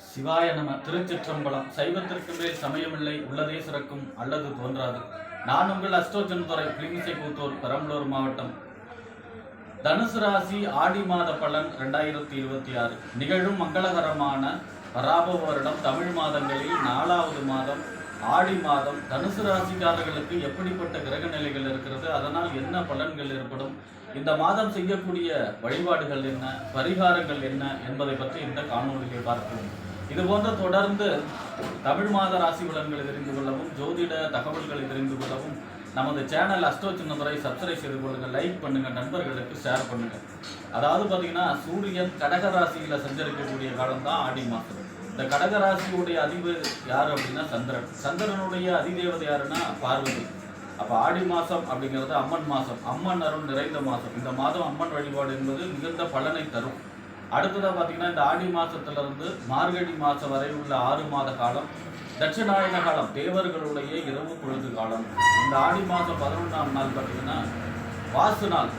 சிவாய நம. திருச்சிற்றம்பலம். சைவத்திற்கு மேல் சமயமில்லை, உள்ளதே சிறக்கும் அல்லது தோன்றாது. நான் உங்கள் அஸ்ட்ரோஜன் துறை, பிளிமிசை கூத்தூர், பெரம்பலூர் மாவட்டம். தனுசு ராசி ஆடி மாத பலன் 2026 நிகழும் மங்களகரமான பராப வருடம் தமிழ் மாதங்களில் 4வது மாதம் ஆடி மாதம் தனுசு ராசிக்காரர்களுக்கு எப்படிப்பட்ட கிரக நிலைகள் இருக்கிறது, அதனால் என்ன பலன்கள் ஏற்படும், இந்த மாதம் செய்யக்கூடிய வழிபாடுகள் என்ன, பரிகாரங்கள் என்ன என்பதை பற்றி இந்த காணொலியை பார்ப்போம். இது போன்ற தொடர்ந்து தமிழ் மாத ராசி பலன்களை தெரிந்து கொள்ளவும், ஜோதிட தகவல்களை தெரிந்து கொள்ளவும் நமது சேனல் அஸ்ட்ரோ சின்னதுரை சப்ஸ்கிரைப் செய்து கொள்ளுங்கள், லைக் பண்ணுங்க, நண்பர்களுக்கு ஷேர் பண்ணுங்க. அதாவது பார்த்தீங்கன்னா சூரியன் கடகராசியில் சஞ்சரிக்கக்கூடிய காலம் தான் ஆடி மாதம். இந்த கடகராசியுடைய அதிபதி யார் அப்படின்னா சந்திரன். சந்திரனுடைய அதிதேவதை யாருன்னா பார்வதி. அப்போ ஆடி மாதம் அப்படிங்கிறது அம்மன் மாதம், அம்மன் அருள் நிறைந்த மாதம். இந்த மாதம் அம்மன் வழிபாடு என்பது மிகுந்த பலனை தரும். அடுத்ததாக பார்த்தீங்கன்னா இந்த ஆடி மாதத்திலிருந்து மார்கழி மாதம் வரை உள்ள 6 மாத காலம் தட்சிணாயன காலம், தேவர்களுடைய இரவு பொழுது காலம். இந்த ஆடி மாதம் 11ஆம் நாள் பார்த்தீங்கன்னா வாசு நாள்.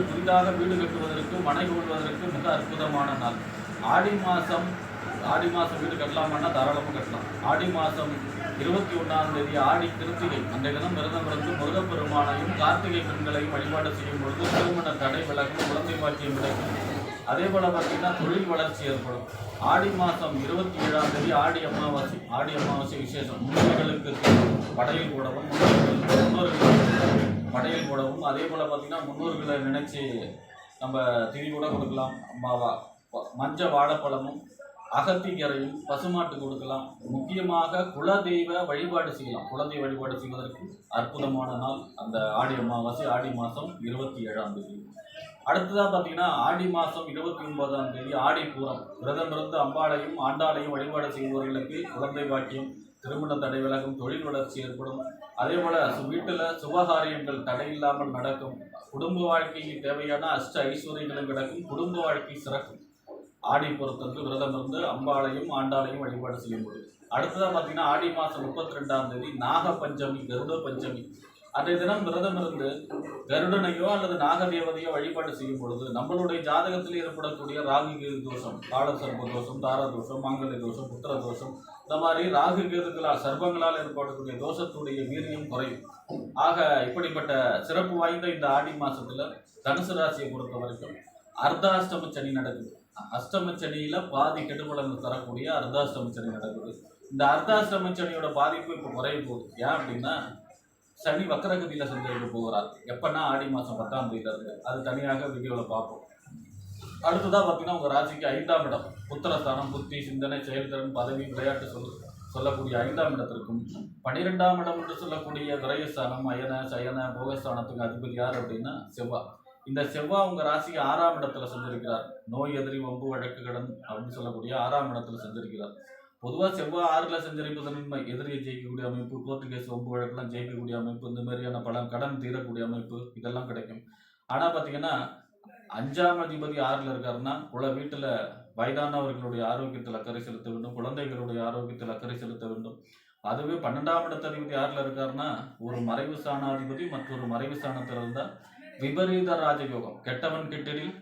புதிதாக வீடு கட்டுவதற்கு, மனை கொள்வதற்கு மிக அற்புதமான நாள். ஆடி மாதம் வீடு கட்டலாமான்னா தாராளமாக கட்டலாம். ஆடி மாதம் 21ஆம் தேதி ஆடி கிருத்திகை, அன்றைய தினம் விரதம் இருந்து முருகப்பெருமானையும் கார்த்திகை பெண்களையும் வழிபாடு செய்யும் பொழுது திருமண தடை விலகும், குழந்தை பாக்கியம் கிடைக்கும். அதே போல பார்த்தீங்கன்னா தொழில் வளர்ச்சி ஏற்படும். ஆடி மாதம் 27ஆம் தேதி ஆடி அமாவாசை விசேஷம். முன்னோர்களுக்கு படையில் போடவும், படையில் போடவும், அதே போல் பார்த்தீங்கன்னா முன்னோர்களை நினைச்சு நம்ம திதி கூட கொடுக்கலாம். மஞ்ச வாழைப்பழமும் அகத்திக்கரையும் பசுமாட்டு கொடுக்கலாம். முக்கியமாக குலதெய்வ வழிபாடு செய்யலாம். குலதெய்வ வழிபாடு செய்வதற்கு அற்புதமான நாள் அந்த ஆடி அமாவாசை, ஆடி மாதம் 27ஆம் தேதி. அடுத்ததாக பார்த்தீங்கன்னா ஆடி மாதம் 29ஆம் தேதி ஆடி பூரம். விரதம் இருந்து அம்பாளையும் ஆண்டாளையும் வழிபாடு செய்பவர்களுக்கு குழந்தை பாக்கியம், திருமண தடை விலகும், தொழில் வளர்ச்சி ஏற்படும். அதே போல் வீட்டில் சுபகாரியங்கள் தடையில்லாமல் நடக்கும். குடும்ப வாழ்க்கைக்கு தேவையான அஷ்ட ஐஸ்வர்யங்களும் கிடக்கும். குடும்ப வாழ்க்கை சிறக்கும். ஆடி பூரத்திற்கு விரதம் இருந்து அம்பாளையும் ஆண்டாளையும் வழிபாடு செய்யும் பொழுது. அடுத்ததாக பார்த்தீங்கன்னா ஆடி மாதம் 32ஆம் தேதி நாக பஞ்சமி, கருட பஞ்சமி. அன்றைய தினம் விரதம் இருந்து கருடனையோ அல்லது நாகதேவதையோ வழிபாடு செய்யும் பொழுது நம்மளுடைய ஜாதகத்தில் ஏற்படக்கூடிய ராகு கேது தோஷம், காலசர்ப்ப தோஷம், தாரா தோஷம், மாங்கல்ய தோஷம், புத்திர தோஷம், இந்த மாதிரி ராகு கேதுகளால் சர்ப்பங்களால் ஏற்படக்கூடிய தோஷத்துடைய வீரியம் குறையும். ஆக இப்படிப்பட்ட சிறப்பு வாய்ந்த இந்த ஆடி மாசத்துல தனுசு ராசியை பொறுத்த வரைக்கும் அர்த்தாஷ்டம சனி நடக்குது. அஷ்டம சனியில பாதி கெடுபலங்கள் தரக்கூடிய அர்த்தாஷ்டம சனி நடக்குது. இந்த அர்த்தாஷ்டம சனியோட பாதிப்பு இப்போ குறைய போகுது. ஏன் அப்படின்னா சனி வக்கரகதியில் சஞ்சரிக்க போகிறார். எப்பன்னா ஆடி மாதம் 10ஆம் தேதியில இருக்கு. அது தனியாக வீடியோவில் பார்ப்போம். அடுத்ததாக பார்த்தீங்கன்னா உங்கள் ராசிக்கு 5ஆம் இடம், புத்திரஸ்தானம், புத்தி, சிந்தனை, செயல்திறன், பதவி, விளையாட்டு சொல்லக்கூடிய 5ஆம் இடத்திற்கும் 12ஆம் இடம் என்று சொல்லக்கூடிய விரயஸ்தானம், அயன சயன போகஸ்தானத்துக்கு அதிபதி யார் அப்படின்னா செவ்வாய். இந்த செவ்வாய் உங்கள் ராசிக்கு 6ஆம் இடத்துல சஞ்சரிக்கிறார். நோய், எதிரி, வம்பு, வழக்கு, கடன் அப்படின்னு சொல்லக்கூடிய 6ஆம் இடத்துல சஞ்சரிக்கிறார். பொதுவாக செவ்வாய் 6ல் சஞ்சரிப்பது நன்மை. எதிரியை ஜெயிக்கக்கூடிய அமைப்பு, கோர்ட்டு கேஸ், வம்பு வழக்கெல்லாம் ஜெயிக்கக்கூடிய அமைப்பு, இந்த மாதிரியான பலம், கடன் தீரக்கூடிய அமைப்பு, இதெல்லாம் கிடைக்கும். ஆனால் பார்த்தீங்கன்னா 5ஆம் அதிபதி 6ல் இருக்காருன்னா வீட்டில் வயதானவர்களுடைய ஆரோக்கியத்தில் அக்கறை செலுத்த வேண்டும், குழந்தைகளுடைய ஆரோக்கியத்தில் அக்கறை செலுத்த வேண்டும். அதுவே 12ஆம் இடத்த அதிபதி 6ல் இருக்காருன்னா ஒரு மறைவு ஸ்தானாதிபதி மற்றொரு மறைவு ஸ்தானத்தில் இருந்தால் விபரீத ராஜயோகம், கெட்டவன்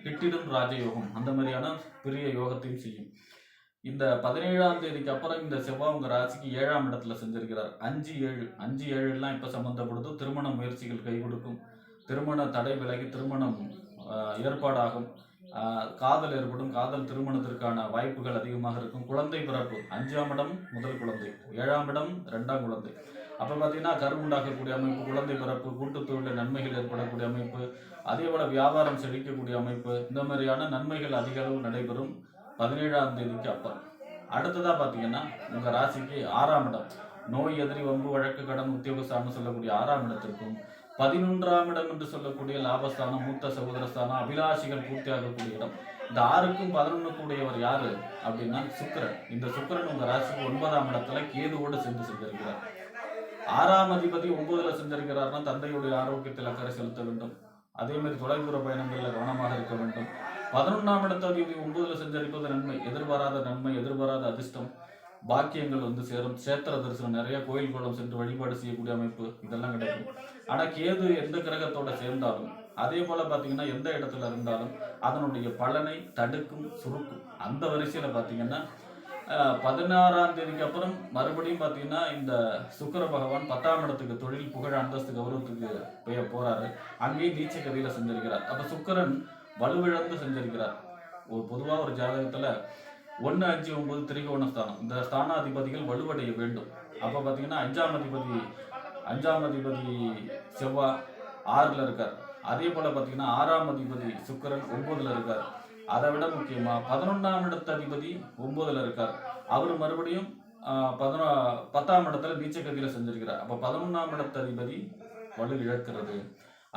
கிட்டிடும் ராஜயோகம், அந்த மாதிரியான பெரிய யோகத்தையும் செய்யும். இந்த 17ஆம் தேதிக்கு அப்புறம் இந்த செவ்வாய் உங்கள் ராசிக்கு 7ஆம் இடத்துல செஞ்சிருக்கிறார். 5-7 இப்போ சம்மந்தப்படுது. திருமண முயற்சிகள் கை கொடுக்கும், திருமண தடை விலகி திருமணம் ஏற்பாடாகும், காதல் ஏற்படும், காதல் திருமணத்திற்கான வாய்ப்புகள் அதிகமாக இருக்கும். குழந்தை பிறப்பு, 5ஆம் இடம் முதல் குழந்தை, 7ஆம் இடம் 2ஆம் குழந்தை. அப்போ பார்த்தீங்கன்னா கருவுண்டாக்கக்கூடிய அமைப்பு, குழந்தை பிறப்பு, கூட்டுத் தொழில் நன்மைகள் ஏற்படக்கூடிய அமைப்பு, அதே போல் வியாபாரம் செழிக்கக்கூடிய அமைப்பு, இந்த மாதிரியான நன்மைகள் அதிக அளவு நடைபெறும் 17ஆம் தேதிக்கு அப்புறம். அடுத்ததாக பார்த்தீங்கன்னா உங்கள் ராசிக்கு 6ஆம் இடம், நோய், எதிரி, வம்பு, வழக்கு, கடன், உத்தியோகஸ்தானம் சொல்லக்கூடிய 6ஆம் இடத்திற்கும் 11ஆம் இடம் என்று சொல்லக்கூடிய லாபஸ்தானம், மூத்த சகோதரஸ்தானம், அபிலாஷிகள் பூர்த்தியாகக்கூடிய இடம். இந்த 6க்கும் 11 கூடியவர் யாரு அப்படின்னா சுக்கிரன். இந்த சுக்கிரன் உங்கள் ராசிக்கு 9ஆம் இடத்துல கேதுவோடு செஞ்சிருக்கிறார். 6ஆம் அதிபதி 9ல் செஞ்சிருக்கிறார்னா தந்தையுடைய ஆரோக்கியத்தில் அக்கறை செலுத்த வேண்டும். அதே மாதிரி தொலைதூர பயணங்களில் கவனமாக இருக்க வேண்டும். 11ஆம் இடத்தை 9ல் சஞ்சரிப்பது நன்மை, எதிர்பாராத நன்மை, எதிர்பாராத அதிர்ஷ்டம், பாக்கியங்கள் சேரும். சேத்திர தரிசனம், நிறைய கோயில் குளம் சென்று வழிபாடு செய்யக்கூடிய அமைப்பு, இதெல்லாம் கிடைக்கும். ஆனால் கேது எந்த கிரகத்தோட சேர்ந்தாலும், அதே போல பார்த்தீங்கன்னா எந்த இடத்துல இருந்தாலும் அதனுடைய பலனை தடுக்கும், சுருக்கும். அந்த வரிசையில் பார்த்தீங்கன்னா 16ஆம் தேதிக்கு அப்புறம் மறுபடியும் பார்த்தீங்கன்னா இந்த சுக்கிர பகவான் 10ஆம் இடத்துக்கு தொழில் புகழ் அந்தஸ்து கௌரவத்துக்கு போறாரு. அங்கேயும் நீச்ச கதியில செஞ்சிருக்கிறார். அப்ப சுக்கிரன் வலுவிழந்து செஞ்சிருக்கிறார். பொதுவா ஒரு ஜாதகத்துல 1, 5, 9 திரிகோண ஸ்தானம். இந்த ஸ்தானாதிபதிகள் வலுவடைய வேண்டும். அப்ப பார்த்தீங்கன்னா 5ஆம் அதிபதி செவ்வாய் 6ல இருக்கார். அதே போல பார்த்தீங்கன்னா 6ஆம் அதிபதி சுக்கிரன் 9ல இருக்கார். அதை விட முக்கியமா 11ஆம் இடத்து அதிபதி 9ல இருக்கார். அவர் மறுபடியும் 10ஆம் இடத்துல நீச்சகதியில செஞ்சிருக்கிறார். அப்ப 11ஆம் இடத்து அதிபதி வலு இழக்கிறது.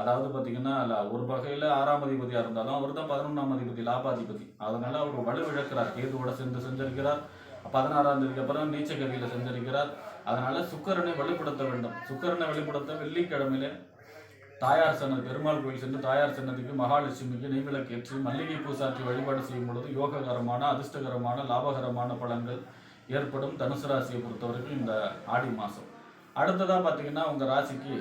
அதாவது பார்த்தீங்கன்னா ஒரு வகையில் 6ஆம் அதிபதியா இருந்தாலும் அவர் தான் 11ஆம் அதிபதி லாபாதிபதி. அதனால அவர் வலு இழக்கிறார். கேதுவோட சேர்ந்து செஞ்சிருக்கிறார். 16ஆம் தேதிக்கு அப்புறம் நீச்சகதியில செஞ்சிருக்கிறார். அதனால சுக்கிரனை வலுப்படுத்த வேண்டும். சுக்கிரனை வெளிப்படுத்த வெள்ளிக்கிழமையில தாயார் சன்னதி பெருமாள் கோயில் சென்று தாயார் சன்னதிக்கு மகாலட்சுமிக்கு நெய்விளக்கு ஏற்றி மல்லிகை பூ சாற்றி வழிபாடு செய்யும் பொழுது யோககரமான அதிர்ஷ்டகரமான லாபகரமான பலன்கள் ஏற்படும். தனுசு ராசியை பொறுத்த வரைக்கும் இந்த ஆடி மாதம். அடுத்ததாக பார்த்தீங்கன்னா உங்கள் ராசிக்கு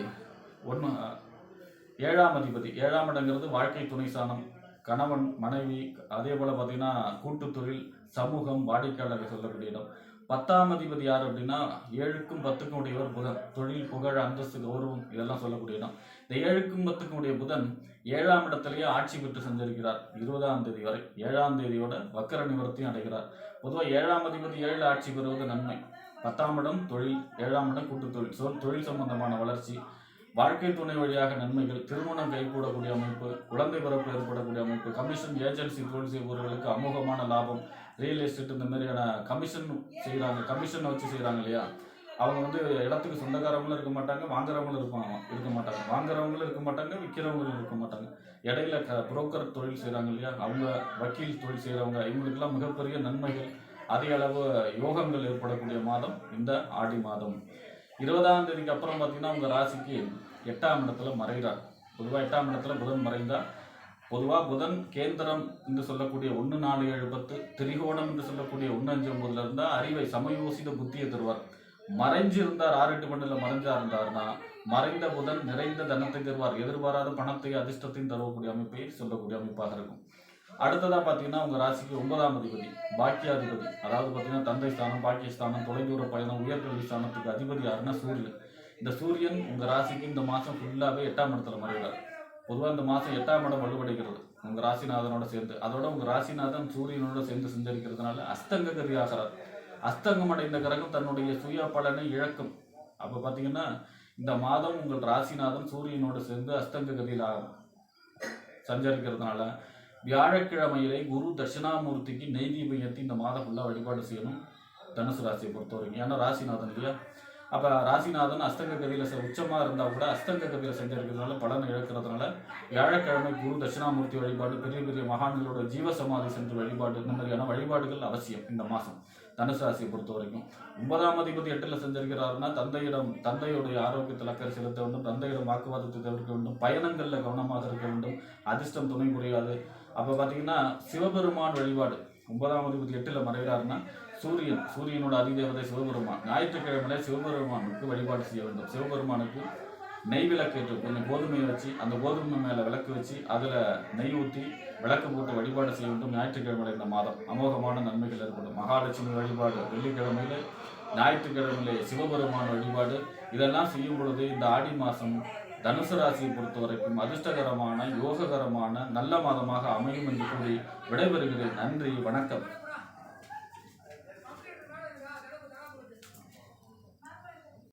7ஆம் அதிபதி 7ஆம் இடங்கிறது வாழ்க்கை துணை சாணம், கணவன் மனைவி, அதே போல் பார்த்தீங்கன்னா கூட்டு தொழில், சமூகம், வாடிக்கையாளர்கள் சொல்லக்கூடிய இடம். 10ஆம் அதிபதி யார் அப்படின்னா 7க்கும் 10க்கும் உடையவர் புதன். தொழில் புகழ் அந்தஸ்து கௌரவம் இதெல்லாம் சொல்லக்கூடிய இடம். இந்த 7க்கும் 10க்கும் உடைய புதன் 7ஆம் இடத்திலேயே ஆட்சி பெற்று செஞ்சிருக்கிறார் 20ஆம் தேதி வரை. 7ஆம் தேதியோட வக்கர நிவர்த்தியும் அடைகிறார். பொதுவாக 7ஆம் அதிபதி 7 ஆட்சி பெறுவது நன்மை. 10ஆம் இடம் தொழில், 7ஆம் இடம் கூட்டு தொழில், தொழில் சம்பந்தமான வளர்ச்சி, வாழ்க்கை துணை வழியாக நன்மைகள், திருமணம் கைகூடக்கூடிய அமைப்பு, குழந்தை பிறப்பு ஏற்படக்கூடிய அமைப்பு, கமிஷன் ஏஜென்சி தொழில் செய்பவர்களுக்கு அமோகமான லாபம், ரியல் எஸ்டேட் இந்த மாதிரியான கமிஷன் செய்கிறாங்க, கமிஷன் வச்சு செய்கிறாங்க இல்லையா, அவங்க வந்து இடத்துக்கு சொந்தக்காரவங்களும் இருக்க மாட்டாங்க, வாங்குறவங்களும் இருக்க மாட்டாங்க, வாங்குறவங்களும் இருக்க மாட்டாங்க, விற்கிறவங்களும் இருக்க மாட்டாங்க. இடையில புரோக்கர் தொழில் செய்கிறாங்க இல்லையா, அவங்க வக்கீல் தொழில் செய்கிறவங்க, இவங்களுக்கெல்லாம் மிகப்பெரிய நன்மைகள், அதிக அளவு யோகங்கள் ஏற்படக்கூடிய மாதம் இந்த ஆடி மாதம். 20ஆம் தேதிக்கு அப்புறம் பார்த்தீங்கன்னா உங்கள் ராசிக்கு 8ஆம் இடத்துல மறைகிறார். பொதுவாக 8ஆம் இடத்துல புதன் மறைந்தால் பொதுவாக புதன் கேந்திரம் என்று சொல்லக்கூடிய 1, 4, 7, 10, திரிகோணம் என்று சொல்லக்கூடிய 1, 5, 9ல இருந்தால் அறிவை சமயோசித புத்தியை தருவார். மறைஞ்சிருந்தார் 6, 8 மண்டல மறைஞ்சா இருந்தார்னா மறைந்த புதன் நிறைந்த தனத்தை தருவார். எதிர்பாராத பணத்தை அதிர்ஷ்டத்தையும் தரக்கூடிய அமைப்பை சொல்லக்கூடிய அமைப்பாக இருக்கும். அடுத்ததாக பார்த்தீங்கன்னா உங்கள் ராசிக்கு 9ஆம் அதிபதி பாக்கியாதிபதி, அதாவது பார்த்தீங்கன்னா தந்தை ஸ்தானம், பாக்கியஸ்தானம், தொலைதூர பயணம், உயர்கல்வி ஸ்தானத்துக்கு அதிபதி யாருன்னா சூரியன். இந்த சூரியன் உங்கள் ராசிக்கு இந்த மாதம் ஃபுல்லாகவே 8ஆம் இடத்துல மறைகிறார். பொதுவாக இந்த மாதம் 8ஆம் இடம் வலுவடைகிறது உங்கள் ராசிநாதனோட சேர்ந்து. அதோட உங்கள் ராசிநாதன் சூரியனோட சேர்ந்து செஞ்சிருக்கிறதுனால அஸ்தங்க கதி ஆகிறார். அஸ்தங்கம் அடைந்த கிரகம் தன்னுடைய சுய பலனை இழக்கும். அப்போ பார்த்தீங்கன்னா இந்த மாதம் உங்கள் ராசிநாதன் சூரியனோடு சேர்ந்து அஸ்தங்க கதியில் சஞ்சரிக்கிறதுனால வியாழக்கிழமையிலே குரு தட்சிணாமூர்த்திக்கு நெய் தீபம் ஏற்றி இந்த மாதம் ஃபுல்லாக வழிபாடு செய்யணும் தனுசு ராசியை பொறுத்த வரைக்கும். ஏன்னா ராசிநாதன் இல்லையா, அப்போ ராசிநாதன் அஸ்தங்க கதியில் உச்சமாக இருந்தால் கூட அஸ்தங்க கதியில் செஞ்சிருக்கிறதுனால பலனை இழக்கிறதுனால வியாழக்கிழமை குரு தட்சிணாமூர்த்தி வழிபாடு, பெரிய பெரிய மகான்களோட ஜீவசமாதி சென்று வழிபாடு, இந்த மாதிரியான வழிபாடுகள் அவசியம் இந்த மாதம் தனுசு ராசியை பொறுத்த வரைக்கும். 9ஆம் அதிபதி 8ல் செஞ்சிருக்கிறாருன்னா தந்தையுடைய ஆரோக்கியத்தில் அக்கறை செலுத்த வேண்டும், தந்தையிடம் வாக்குவாதத்தை தவிர்க்க வேண்டும், பயணங்களில் கவனமாக இருக்க வேண்டும், அதிர்ஷ்டம் துணை புரியாது. அப்போ பார்த்தீங்கன்னா சிவபெருமான் வழிபாடு 9ஆம் அதிபதி 8ல் மறைகிறாருன்னா சூரியனோட அதிதேவதை சிவபெருமான். ஞாயிற்றுக்கிழமையில சிவபெருமானுக்கு வழிபாடு செய்ய வேண்டும். சிவபெருமானுக்கு நெய் விளக்கு ஏற்று கொஞ்சம் கோதுமையை வச்சு அந்த கோதுமை மேலே விளக்கு வச்சு அதில் நெய் ஊற்றி விளக்கு போட்டு வழிபாடு செய்ய வேண்டும். ஞாயிற்றுக்கிழமையில இந்த மாதம் அமோகமான நன்மைகள் ஏற்படும். மகாலட்சுமி வழிபாடு வெள்ளிக்கிழமையில, ஞாயிற்றுக்கிழமையிலே சிவபெருமான் வழிபாடு, இதெல்லாம் செய்யும் பொழுது இந்த ஆடி மாதம் தனுசு ராசியை பொறுத்த வரைக்கும் அதிர்ஷ்டகரமான யோககரமான நல்ல மாதமாக அமையும் என்று கூறி விடைபெறுகிறேன். நன்றி, வணக்கம்.